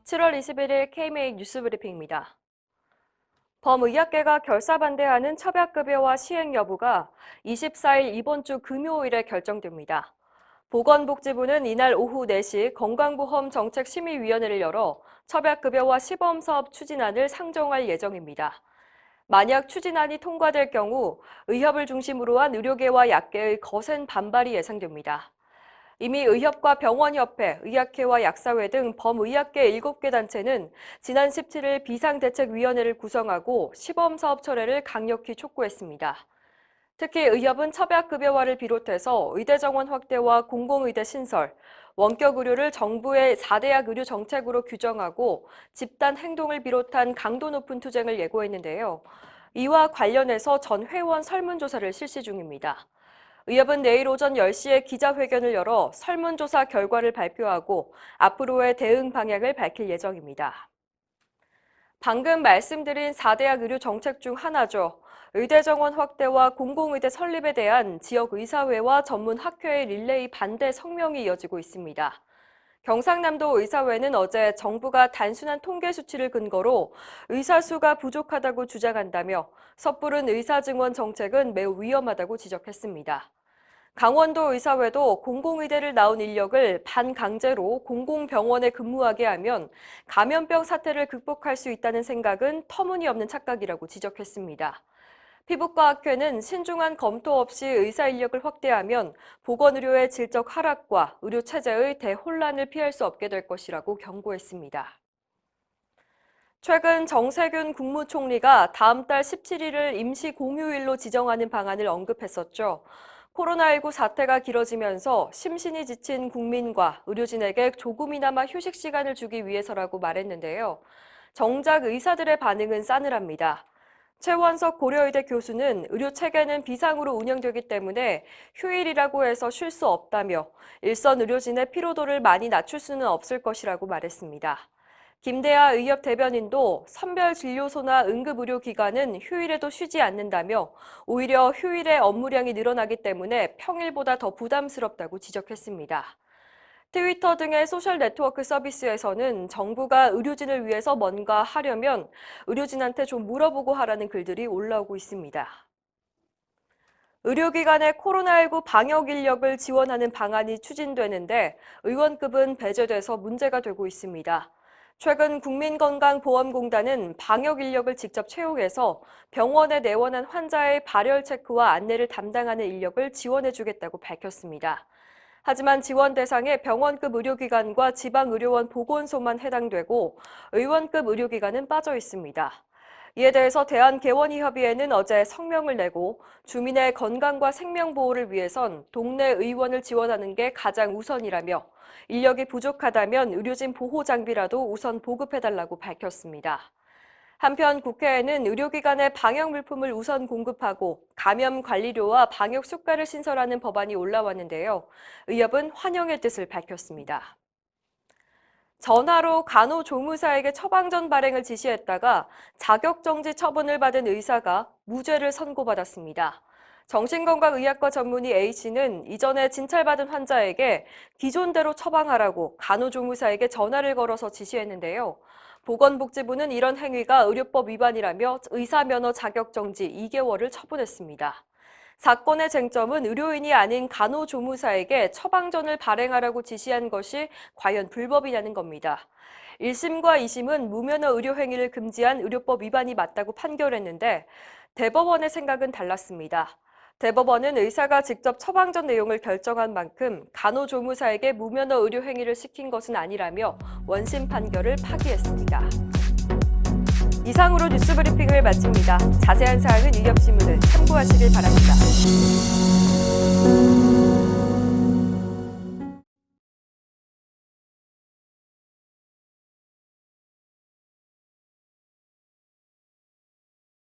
7월 21일 KMA 뉴스브리핑입니다. 범의학계가 결사 반대하는 처방급여와 시행 여부가 24일 이번 주 금요일에 결정됩니다. 보건복지부는 이날 오후 4시 건강보험정책심의위원회를 열어 처방급여와 시범사업 추진안을 상정할 예정입니다. 만약 추진안이 통과될 경우 의협을 중심으로 한 의료계와 약계의 거센 반발이 예상됩니다. 이미 의협과 병원협회, 의학회와 약사회 등 범의학계 7개 단체는 지난 17일 비상대책위원회를 구성하고 시범사업 철회를 강력히 촉구했습니다. 특히 의협은 처방급여화를 비롯해서 의대 정원 확대와 공공의대 신설, 원격 의료를 정부의 4대약 의료 정책으로 규정하고 집단 행동을 비롯한 강도 높은 투쟁을 예고했는데요. 이와 관련해서 전 회원 설문조사를 실시 중입니다. 의협은 내일 오전 10시에 기자회견을 열어 설문조사 결과를 발표하고 앞으로의 대응 방향을 밝힐 예정입니다. 방금 말씀드린 4대학 의료 정책 중 하나죠. 의대 정원 확대와 공공의대 설립에 대한 지역 의사회와 전문 학회의 릴레이 반대 성명이 이어지고 있습니다. 경상남도 의사회는 어제 정부가 단순한 통계 수치를 근거로 의사 수가 부족하다고 주장한다며 섣부른 의사 증원 정책은 매우 위험하다고 지적했습니다. 강원도 의사회도 공공의대를 나온 인력을 반강제로 공공병원에 근무하게 하면 감염병 사태를 극복할 수 있다는 생각은 터무니없는 착각이라고 지적했습니다. 피부과학회는 신중한 검토 없이 의사 인력을 확대하면 보건의료의 질적 하락과 의료체제의 대혼란을 피할 수 없게 될 것이라고 경고했습니다. 최근 정세균 국무총리가 다음 달 17일을 임시 공휴일로 지정하는 방안을 언급했었죠. 코로나19 사태가 길어지면서 심신이 지친 국민과 의료진에게 조금이나마 휴식 시간을 주기 위해서라고 말했는데요. 정작 의사들의 반응은 싸늘합니다. 최원석 고려의대 교수는 의료 체계는 비상으로 운영되기 때문에 휴일이라고 해서 쉴 수 없다며 일선 의료진의 피로도를 많이 낮출 수는 없을 것이라고 말했습니다. 김대하 의협 대변인도 선별진료소나 응급의료기관은 휴일에도 쉬지 않는다며 오히려 휴일에 업무량이 늘어나기 때문에 평일보다 더 부담스럽다고 지적했습니다. 트위터 등의 소셜 네트워크 서비스에서는 정부가 의료진을 위해서 뭔가 하려면 의료진한테 좀 물어보고 하라는 글들이 올라오고 있습니다. 의료기관의 코로나19 방역 인력을 지원하는 방안이 추진되는데 의원급은 배제돼서 문제가 되고 있습니다. 최근 국민건강보험공단은 방역 인력을 직접 채용해서 병원에 내원한 환자의 발열 체크와 안내를 담당하는 인력을 지원해주겠다고 밝혔습니다. 하지만 지원 대상에 병원급 의료기관과 지방의료원 보건소만 해당되고 의원급 의료기관은 빠져 있습니다. 이에 대해서 대한개원의협의회는 어제 성명을 내고 주민의 건강과 생명 보호를 위해선 동네 의원을 지원하는 게 가장 우선이라며 인력이 부족하다면 의료진 보호 장비라도 우선 보급해달라고 밝혔습니다. 한편 국회에는 의료기관의 방역 물품을 우선 공급하고 감염 관리료와 방역 수가를 신설하는 법안이 올라왔는데요. 의협은 환영의 뜻을 밝혔습니다. 전화로 간호조무사에게 처방전 발행을 지시했다가 자격정지 처분을 받은 의사가 무죄를 선고받았습니다. 정신건강의학과 전문의 A씨는 이전에 진찰받은 환자에게 기존대로 처방하라고 간호조무사에게 전화를 걸어서 지시했는데요. 보건복지부는 이런 행위가 의료법 위반이라며 의사면허 자격정지 2개월을 처분했습니다. 사건의 쟁점은 의료인이 아닌 간호조무사에게 처방전을 발행하라고 지시한 것이 과연 불법이냐는 겁니다. 1심과 2심은 무면허 의료행위를 금지한 의료법 위반이 맞다고 판결했는데 대법원의 생각은 달랐습니다. 대법원은 의사가 직접 처방전 내용을 결정한 만큼 간호조무사에게 무면허 의료행위를 시킨 것은 아니라며 원심 판결을 파기했습니다. 이상으로 뉴스브리핑을 마칩니다. 자세한 사항은 의협신문을 참고하시길 바랍니다.